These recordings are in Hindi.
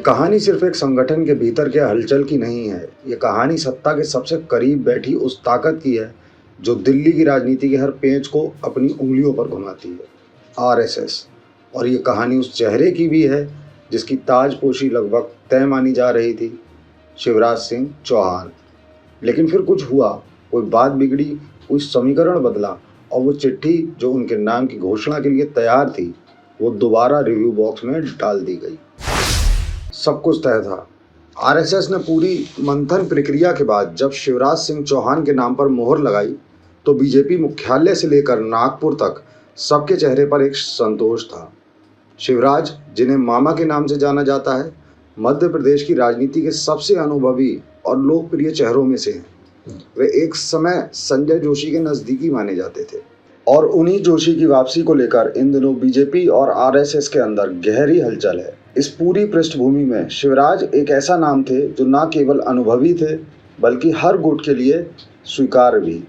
कहानी सिर्फ एक संगठन के भीतर के हलचल की नहीं है। ये कहानी सत्ता के सबसे करीब बैठी उस ताकत की है जो दिल्ली की राजनीति के हर पेंच को अपनी उंगलियों पर घुमाती है, आरएसएस। और ये कहानी उस चेहरे की भी है जिसकी ताजपोशी लगभग तय मानी जा रही थी, शिवराज सिंह चौहान। लेकिन फिर कुछ हुआ, कोई बात बिगड़ी, कोई समीकरण बदला और वो चिट्ठी जो उनके नाम की घोषणा के लिए तैयार थी, वो दोबारा रिव्यू बॉक्स में डाल दी गई। सब कुछ तय था। आरएसएस ने पूरी मंथन प्रक्रिया के बाद जब शिवराज सिंह चौहान के नाम पर मोहर लगाई तो बीजेपी मुख्यालय से लेकर नागपुर तक सबके चेहरे पर एक संतोष था। शिवराज, जिन्हें मामा के नाम से जाना जाता है, मध्य प्रदेश की राजनीति के सबसे अनुभवी और लोकप्रिय चेहरों में से हैं। वे एक समय संजय जोशी के नज़दीकी माने जाते थे और उन्हीं जोशी की वापसी को लेकर इन दिनों बीजेपी और आरएसएस के अंदर गहरी हलचल है। इस पूरी पृष्ठभूमि में शिवराज एक ऐसा नाम थे जो न केवल अनुभवी थे बल्कि हर गुट के लिए स्वीकार्य भी।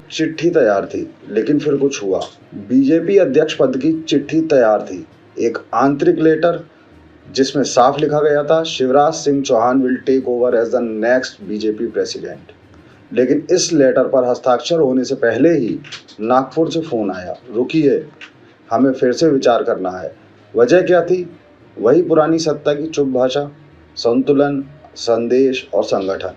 चिट्ठी तैयार थी, लेकिन फिर कुछ हुआ। बीजेपी अध्यक्ष पद की चिट्ठी तैयार थी, एक आंतरिक लेटर जिसमें साफ लिखा गया था, Shivraj Singh Chouhan will take over as the next BJP president. लेकिन इस लेटर पर हस्ताक्षर होने से पहले ही नागपुर से फोन आया, रुकिए, हमें फिर से विचार करना है। वजह क्या थी? वही पुरानी सत्ता की चुप भाषा, संतुलन, संदेश और संगठन।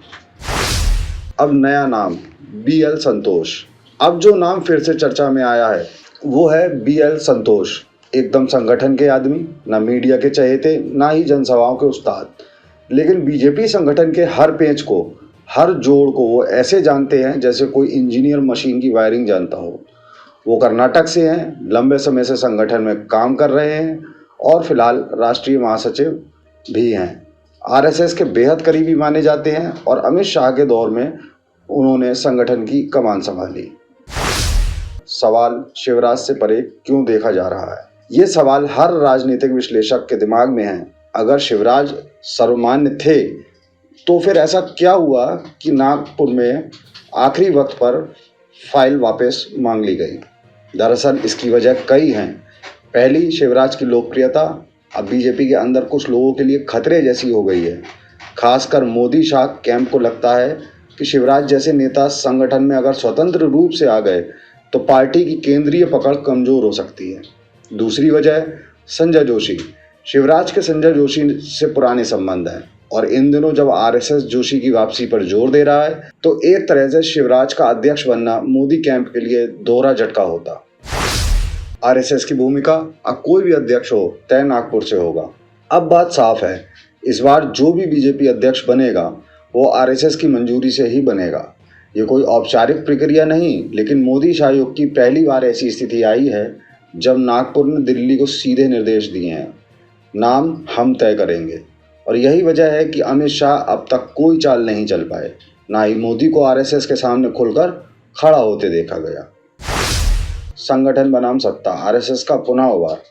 अब नया नाम, बीएल संतोष। अब जो नाम फिर से चर्चा में आया है वो है बीएल संतोष। एकदम संगठन के आदमी, ना मीडिया के चहेते, ना ही जनसभाओं के उस्ताद, लेकिन बीजेपी संगठन के हर पेंच को, हर जोड़ को वो ऐसे जानते हैं जैसे कोई इंजीनियर मशीन की वायरिंग जानता हो। वो कर्नाटक से हैं, लंबे समय से संगठन में काम कर रहे हैं और फिलहाल राष्ट्रीय महासचिव भी हैं। आरएसएस के बेहद करीबी माने जाते हैं और अमित शाह के दौर में उन्होंने संगठन की कमान संभाली। सवाल शिवराज से परे क्यों देखा जा रहा है? ये सवाल हर राजनीतिक विश्लेषक के दिमाग में है। अगर शिवराज सर्वमान्य थे तो फिर ऐसा क्या हुआ कि नागपुर में आखिरी वक्त पर फाइल वापस मांग ली गई? दरअसल इसकी वजह कई हैं। पहली, शिवराज की लोकप्रियता अब बीजेपी के अंदर कुछ लोगों के लिए खतरे जैसी हो गई है। खासकर मोदी शाह कैंप को लगता है कि शिवराज जैसे नेता संगठन में अगर स्वतंत्र रूप से आ गए तो पार्टी की केंद्रीय पकड़ कमजोर हो सकती है। दूसरी वजह, संजय जोशी। शिवराज के संजय जोशी से पुराने संबंध हैं और इन दिनों जब आरएसएस जोशी की वापसी पर जोर दे रहा है तो एक तरह से शिवराज का अध्यक्ष बनना मोदी कैंप के लिए दोहरा झटका होता। आरएसएस की भूमिका, अब कोई भी अध्यक्ष हो तय नागपुर से होगा। अब बात साफ है, इस बार जो भी बीजेपी अध्यक्ष बनेगा वो आरएसएस की मंजूरी से ही बनेगा। ये कोई औपचारिक प्रक्रिया नहीं, लेकिन मोदी शाह युग की पहली बार ऐसी स्थिति आई है जब नागपुर ने दिल्ली को सीधे निर्देश दिए हैं, नाम हम तय करेंगे। और यही वजह है कि अमित शाह अब तक कोई चाल नहीं चल पाए, ना ही मोदी को आरएसएस के सामने खुलकर खड़ा होते देखा गया। संगठन बनाम सत्ता, आरएसएस का पुनः उभार।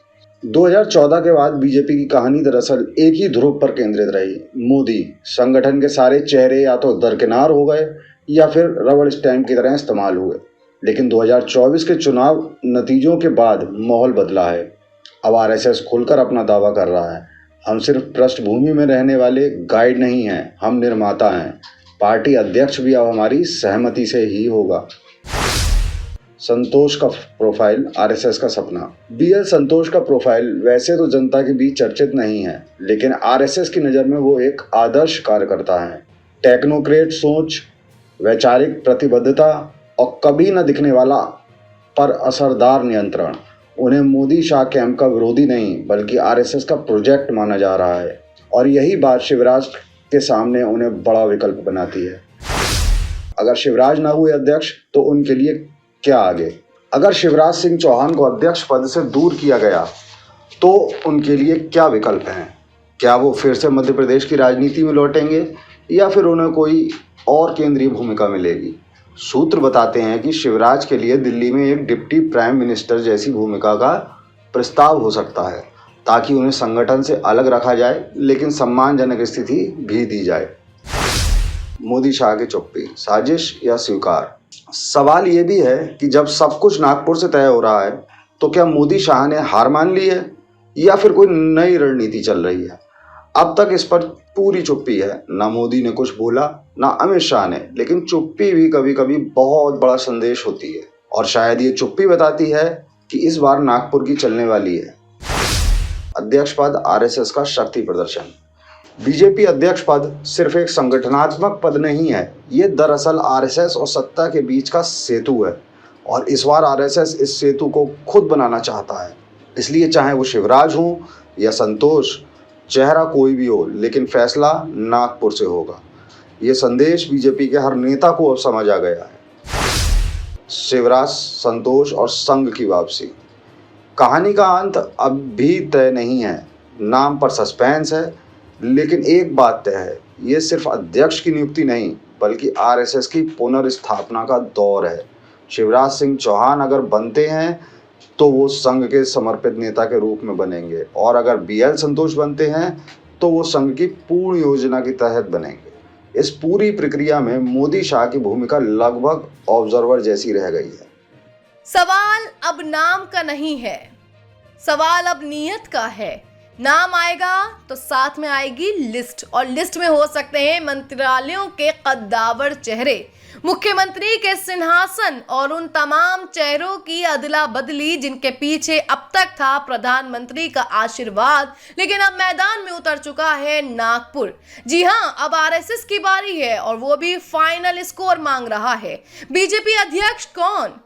2014 के बाद बीजेपी की कहानी दरअसल एक ही ध्रुव पर केंद्रित रही। मोदी, संगठन के सारे चेहरे या तो दरकिनार हो गए या फिर रबड़ स्टैंप की तरह इस्तेमाल हुए। लेकिन 2024 के चुनाव नतीजों के बाद माहौल बदला है। अब आरएसएस खुलकर अपना दावा कर रहा है, हम सिर्फ पृष्ठभूमि में रहने वाले गाइड नहीं हैं, हम निर्माता हैं। पार्टी अध्यक्ष भी अब हमारी सहमति से ही होगा। संतोष का प्रोफाइल, आरएसएस का सपना। बीएल संतोष का प्रोफाइल वैसे तो जनता के बीच चर्चित नहीं है, लेकिन आरएसएस की नज़र में वो एक आदर्श कार्यकर्ता है। टेक्नोक्रेट सोच, वैचारिक प्रतिबद्धता और कभी न दिखने वाला पर असरदार नियंत्रण। उन्हें मोदी शाह कैंप का विरोधी नहीं बल्कि आरएसएस का प्रोजेक्ट माना जा रहा है और यही बात शिवराज के सामने उन्हें बड़ा विकल्प बनाती है। अगर शिवराज ना हुए अध्यक्ष तो उनके लिए क्या आगे? अगर शिवराज सिंह चौहान को अध्यक्ष पद से दूर किया गया तो उनके लिए क्या विकल्प हैं? क्या वो फिर से मध्य प्रदेश की राजनीति में लौटेंगे या फिर उन्हें कोई और केंद्रीय भूमिका मिलेगी? सूत्र बताते हैं कि शिवराज के लिए दिल्ली में एक डिप्टी प्राइम मिनिस्टर जैसी भूमिका का प्रस्ताव हो सकता है ताकि उन्हें संगठन से अलग रखा जाए लेकिन सम्मानजनक स्थिति भी दी जाए। मोदी शाह की चुप्पी, साजिश या स्वीकार? सवाल ये भी है कि जब सब कुछ नागपुर से तय हो रहा है तो क्या मोदी शाह ने हार मान ली है या फिर कोई नई रणनीति चल रही है? अब तक इस पर पूरी चुप्पी है। ना मोदी ने कुछ बोला, ना अमित शाह ने, लेकिन चुप्पी भी कभी कभी बहुत बड़ा संदेश होती है। और शायद ये चुप्पी बताती है कि इस बार नागपुर की चलने वाली है। अध्यक्ष पद आरएसएस का शक्ति प्रदर्शन। बीजेपी अध्यक्ष पद सिर्फ एक संगठनात्मक पद नहीं है, ये दरअसल आरएसएस और सत्ता के बीच का सेतु है। और इस बार आरएसएस इस सेतु को खुद बनाना चाहता है। इसलिए चाहे वो शिवराज हो या संतोष, चेहरा कोई भी हो, लेकिन फैसला नागपुर से होगा। ये संदेश बीजेपी के हर नेता को अब समझ आ गया है। शिवराज, संतोष और संघ की वापसी। कहानी का अंत अब भी तय नहीं है, नाम पर सस्पेंस है, लेकिन एक बात तय है, ये सिर्फ अध्यक्ष की नियुक्ति नहीं, बल्कि आरएसएस की पुनर्स्थापना का दौर है। शिवराज सिंह चौहान अगर बनते हैं तो वो संघ के समर्पित नेता के रूप में बनेंगे, और अगर बीएल संतोष बनते हैं तो वो संघ की पूर्ण योजना के तहत बनेंगे। इस पूरी प्रक्रिया में मोदी शाह की भूमिका लगभग ऑब्जर्वर जैसी रह गई है। सवाल अब नाम का नहीं है, सवाल अब नीयत का है। नाम आएगा तो साथ में आएगी लिस्ट, और लिस्ट में हो सकते हैं मंत्रालयों के कद्दावर चेहरे, मुख्यमंत्री के सिंहासन और उन तमाम चेहरों की अदला बदली जिनके पीछे अब तक था प्रधानमंत्री का आशीर्वाद, लेकिन अब मैदान में उतर चुका है नागपुर। जी हां, अब आरएसएस की बारी है और वो भी फाइनल स्कोर मांग रहा है। बीजेपी अध्यक्ष कौन?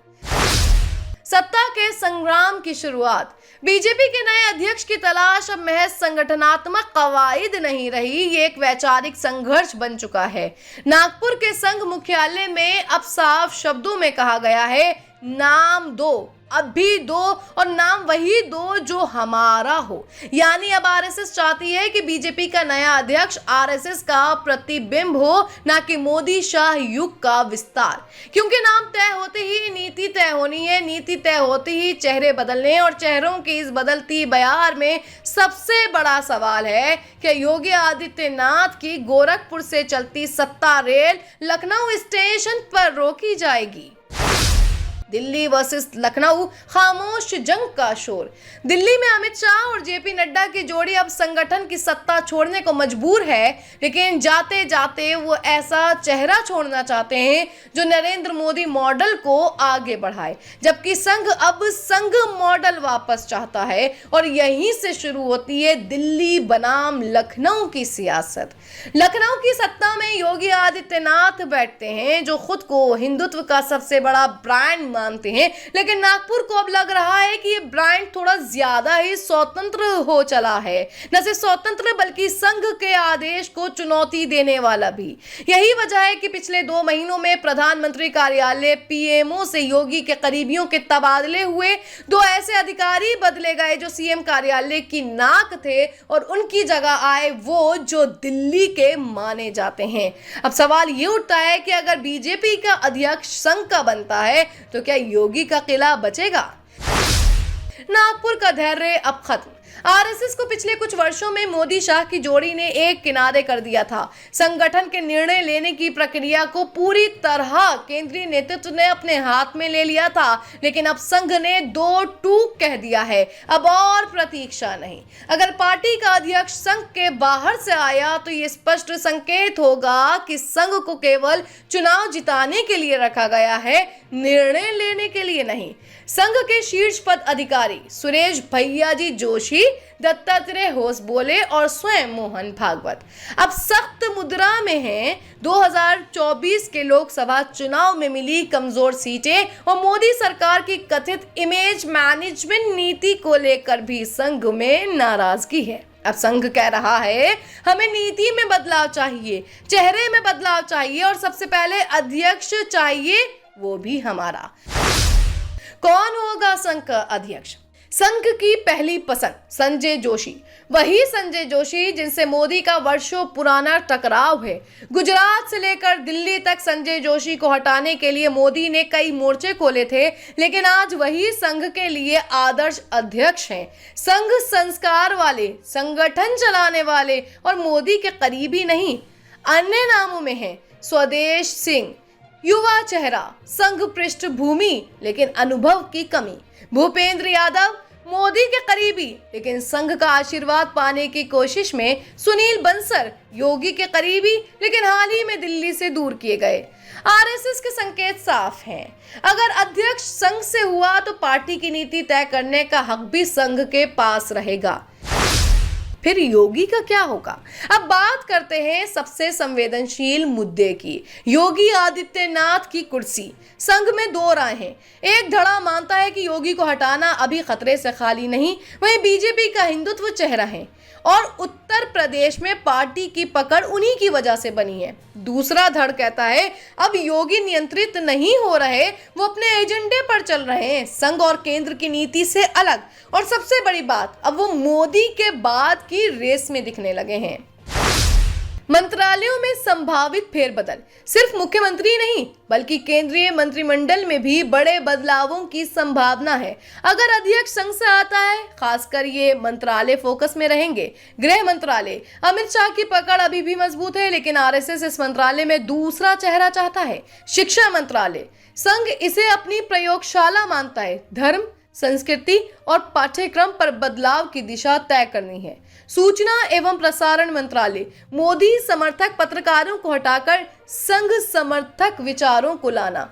सत्ता के संग्राम की शुरुआत। बीजेपी के नए अध्यक्ष की तलाश अब महज संगठनात्मक कवायद नहीं रही, ये एक वैचारिक संघर्ष बन चुका है। नागपुर के संघ मुख्यालय में अब साफ शब्दों में कहा गया है, नाम दो, अब भी दो, और नाम वही दो जो हमारा हो। यानी अब आरएसएस चाहती है कि बीजेपी का नया अध्यक्ष आरएसएस का प्रतिबिंब हो, ना कि मोदी शाह युग का विस्तार। क्योंकि नाम तय होते ही नीति तय होनी है, नीति तय होते ही चेहरे बदलने, और चेहरों की इस बदलती बयार में सबसे बड़ा सवाल है कि योगी आदित्यनाथ की गोरखपुर से चलती सत्ता रेल लखनऊ स्टेशन पर रोकी जाएगी। दिल्ली वर्सेस लखनऊ, खामोश जंग का शोर। दिल्ली में अमित शाह और जेपी नड्डा की जोड़ी अब संगठन की सत्ता छोड़ने को मजबूर है, लेकिन जाते जाते वो ऐसा चेहरा छोड़ना चाहते हैं जो नरेंद्र मोदी मॉडल को आगे बढ़ाए, जबकि संघ अब संघ मॉडल वापस चाहता है। और यहीं से शुरू होती है दिल्ली बनाम लखनऊ की सियासत। लखनऊ की सत्ता में योगी आदित्यनाथ बैठते हैं, जो खुद को हिंदुत्व का सबसे बड़ा ब्रांड मानते हैं, लेकिन नागपुर को अब लग रहा है कि ये ब्रांड थोड़ा ज्यादा ही स्वतंत्र हो चला है। न सिर्फ स्वतंत्र बल्कि संघ के आदेश को चुनौती देने वाला भी। यही वजह है कि पिछले 2 महीनों में प्रधानमंत्री कार्यालय पीएमओ से योगी के करीबियों के तबादले हुए। 2 ऐसे अधिकारी बदले गए जो सीएम कार्यालय की नाक थे, और उनकी जगह आए वो जो दिल्ली के माने जाते हैं। अब सवाल ये उठता है कि अगर बीजेपी का अध्यक्ष संघ का बनता है तो क्या योगी का किला बचेगा? नागपुर का धैर्य अब खत्म। आरएसएस को पिछले कुछ वर्षों में मोदी शाह की जोड़ी ने एक किनारे कर दिया था। संगठन के निर्णय लेने की प्रक्रिया को पूरी तरह केंद्रीय नेतृत्व ने अपने हाथ में ले लिया था, लेकिन अब संघ ने 2 टूक कह दिया है। अब और प्रतीक्षा नहीं। अगर पार्टी का अध्यक्ष संघ के बाहर से आया तो ये स्पष्ट संकेत होगा कि संघ को केवल चुनाव जिताने के लिए रखा गया है, निर्णय लेने के लिए नहीं। संघ के शीर्ष पद अधिकारी सुरेश भैयाजी जोशी, दत्तात्रेय होसबोले और स्वयं मोहन भागवत अब सख्त मुद्रा में हैं। 2024 के लोकसभा चुनाव में मिली कमजोर सीटें और मोदी सरकार की कथित इमेज मैनेजमेंट नीति को लेकर भी संघ में नाराजगी है। अब संघ कह रहा है, हमें नीति में बदलाव चाहिए, चेहरे में बदलाव चाहिए, और सबसे पहले अध्यक्ष चाहिए, वो भी हमारा। कौन होगा संघ का अध्यक्ष? संघ की पहली पसंद संजय जोशी, वही संजय जोशी जिनसे मोदी का वर्षों पुराना टकराव है। गुजरात से लेकर दिल्ली तक संजय जोशी को हटाने के लिए मोदी ने कई मोर्चे खोले थे, लेकिन आज वही संघ के लिए आदर्श अध्यक्ष हैं। संघ संस्कार वाले, संगठन चलाने वाले और मोदी के करीबी नहीं। अन्य नामों में है स्वदेश सिंह, युवा चेहरा, संघ पृष्ठभूमि लेकिन अनुभव की कमी। भूपेंद्र यादव, मोदी के करीबी लेकिन संघ का आशीर्वाद पाने की कोशिश में सुनील बंसल योगी के करीबी लेकिन हाल ही में दिल्ली से दूर किए गए। आरएसएस के संकेत साफ हैं। अगर अध्यक्ष संघ से हुआ तो पार्टी की नीति तय करने का हक भी संघ के पास रहेगा। फिर योगी का क्या होगा? अब बात करते हैं सबसे संवेदनशील मुद्दे की, योगी आदित्यनाथ की कुर्सी। संघ में दो राय हैं। एक धड़ा मानता है कि योगी को हटाना अभी खतरे से खाली नहीं, वहीं बीजेपी का हिंदुत्व चेहरा है और उत्तर प्रदेश में पार्टी की पकड़ उन्हीं की वजह से बनी है। दूसरा धड़ कहता है अब योगी नियंत्रित नहीं हो रहे, वो अपने एजेंडे पर चल रहे हैं, संघ और केंद्र की नीति से अलग। और सबसे बड़ी बात, अब वो मोदी के बाद की रेस में दिखने लगे हैं। मंत्रालयों में संभावित फेरबदल, सिर्फ मुख्यमंत्री नहीं बल्कि केंद्रीय मंत्रिमंडल में भी बड़े बदलावों की संभावना है। अगर अध्यक्ष संघ से आता है, खासकर ये मंत्रालय फोकस में रहेंगे। गृह मंत्रालय, अमित शाह की पकड़ अभी भी मजबूत है लेकिन आरएसएस इस मंत्रालय में दूसरा चेहरा चाहता है। शिक्षा मंत्रालय, संघ इसे अपनी प्रयोगशाला मानता है। धर्म, संस्कृति और पाठ्यक्रम पर बदलाव की दिशा तय करनी है। सूचना एवं प्रसारण मंत्रालय, मोदी समर्थक पत्रकारों को हटाकर संघ समर्थक विचारों को लाना।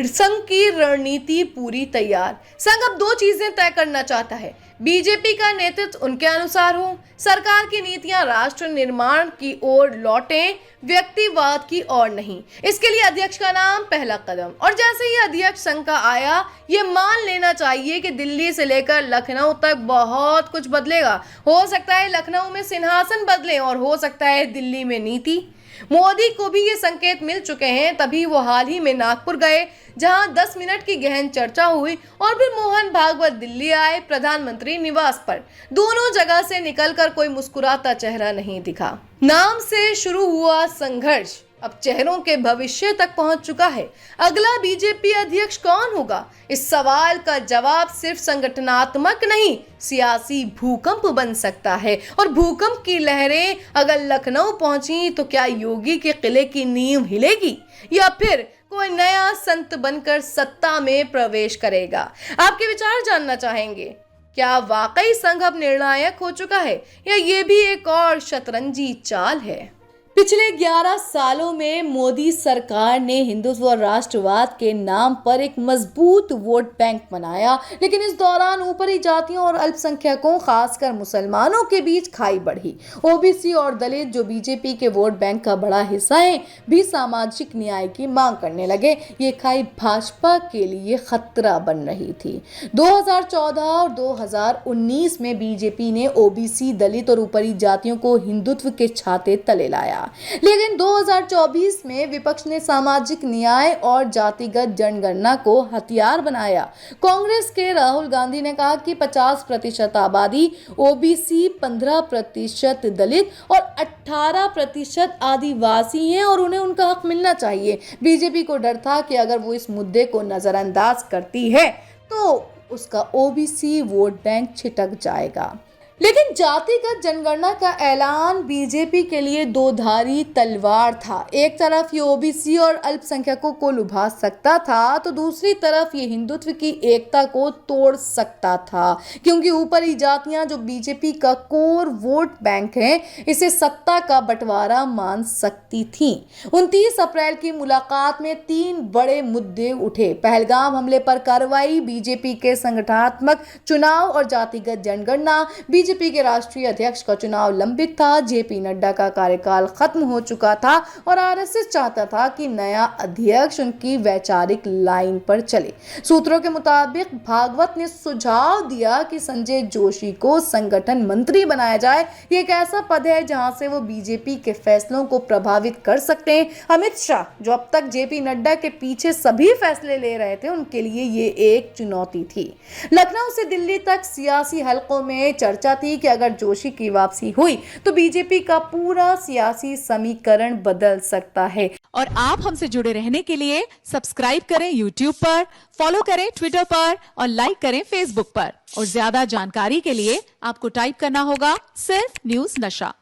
संघ की रणनीति पूरी तैयार। संघ अब दो चीजें तय करना चाहता है, बीजेपी का नेतृत्व उनके अनुसार हो, सरकार की नीतियां राष्ट्र निर्माण की ओर लौटें, व्यक्तिवाद की ओर नहीं। इसके लिए अध्यक्ष का नाम पहला कदम। और जैसे ही अध्यक्ष संघ का आया, ये मान लेना चाहिए कि दिल्ली से लेकर लखनऊ तक बहुत कुछ बदलेगा। हो सकता है लखनऊ में सिंहासन बदले और हो सकता है दिल्ली में नीति। मोदी को भी ये संकेत मिल चुके हैं, तभी वो हाल ही में नागपुर गए जहां 10 मिनट की गहन चर्चा हुई और फिर मोहन भागवत दिल्ली आए प्रधानमंत्री निवास पर। दोनों जगह से निकलकर कोई मुस्कुराता चेहरा नहीं दिखा। नाम से शुरू हुआ संघर्ष अब चेहरों के भविष्य तक पहुंच चुका है। अगला बीजेपी अध्यक्ष कौन होगा? इस सवाल का जवाब सिर्फ संगठनात्मक नहीं, सियासी भूकंप बन सकता है। और भूकंप की लहरें अगर लखनऊ पहुंची तो क्या योगी के किले की नींव हिलेगी या फिर कोई नया संत बनकर सत्ता में प्रवेश करेगा? आपके विचार जानना चाहेंगे। क्या वाकई संघ अब निर्णायक हो चुका है या ये भी एक और शतरंजी चाल है? पिछले 11 सालों में मोदी सरकार ने हिंदुत्व और राष्ट्रवाद के नाम पर एक मजबूत वोट बैंक बनाया, लेकिन इस दौरान ऊपरी जातियों और अल्पसंख्यकों खासकर मुसलमानों के बीच खाई बढ़ी। ओबीसी और दलित, जो बीजेपी के वोट बैंक का बड़ा हिस्सा है, भी सामाजिक न्याय की मांग करने लगे। ये खाई भाजपा के लिए खतरा बन रही थी। 2014 और 2019 में बीजेपी ने ओबीसी, दलित और ऊपरी जातियों को हिंदुत्व के छाते तले लाया, लेकिन 2024 में विपक्ष ने सामाजिक न्याय और जातिगत जनगणना को हथियार बनाया। कांग्रेस के राहुल गांधी ने कहा कि 50% आबादी ओबीसी, 15% दलित और 18% आदिवासी हैं और उन्हें उनका हक मिलना चाहिए। बीजेपी को डर था कि अगर वो इस मुद्दे को नजरअंदाज करती है तो उसका ओबीसी वोट बैंक छिटक जाएगा। लेकिन जातिगत जनगणना का ऐलान बीजेपी के लिए दोधारी तलवार था। एक तरफ ये ओबीसी और अल्पसंख्यकों को लुभा सकता था तो दूसरी तरफ ये हिंदुत्व की एकता को तोड़ सकता था, क्योंकि ऊपरी जातियां जो बीजेपी का कोर वोट बैंक है, इसे सत्ता का बंटवारा मान सकती थी। 29 अप्रैल की मुलाकात में 3 बड़े मुद्दे उठे। पहलगाम हमले पर कार्रवाई, बीजेपी के संगठनात्मक चुनाव और जातिगत जनगणना। बीजेपी के राष्ट्रीय अध्यक्ष का चुनाव लंबित था, जेपी नड्डा का कार्यकाल खत्म हो चुका था और आरएसएस चाहता था कि नया अध्यक्ष उनकी वैचारिक लाइन पर चले। सूत्रों के मुताबिक भागवत ने सुझाव दिया कि संजय जोशी को संगठन मंत्री बनाया जाए। ये एक ऐसा पद है जहां से वो बीजेपी के फैसलों को प्रभावित कर सकते हैं। अमित शाह, जो अब तक जेपी नड्डा के पीछे सभी फैसले ले रहे थे, उनके लिए ये एक चुनौती थी। लखनऊ से दिल्ली तक सियासी हलकों में चर्चा थी कि अगर जोशी की वापसी हुई तो बीजेपी का पूरा सियासी समीकरण बदल सकता है। और आप हमसे जुड़े रहने के लिए सब्सक्राइब करें YouTube पर, फॉलो करें Twitter पर और लाइक करें Facebook पर। और ज्यादा जानकारी के लिए आपको टाइप करना होगा सिर्फ न्यूज़ नशा।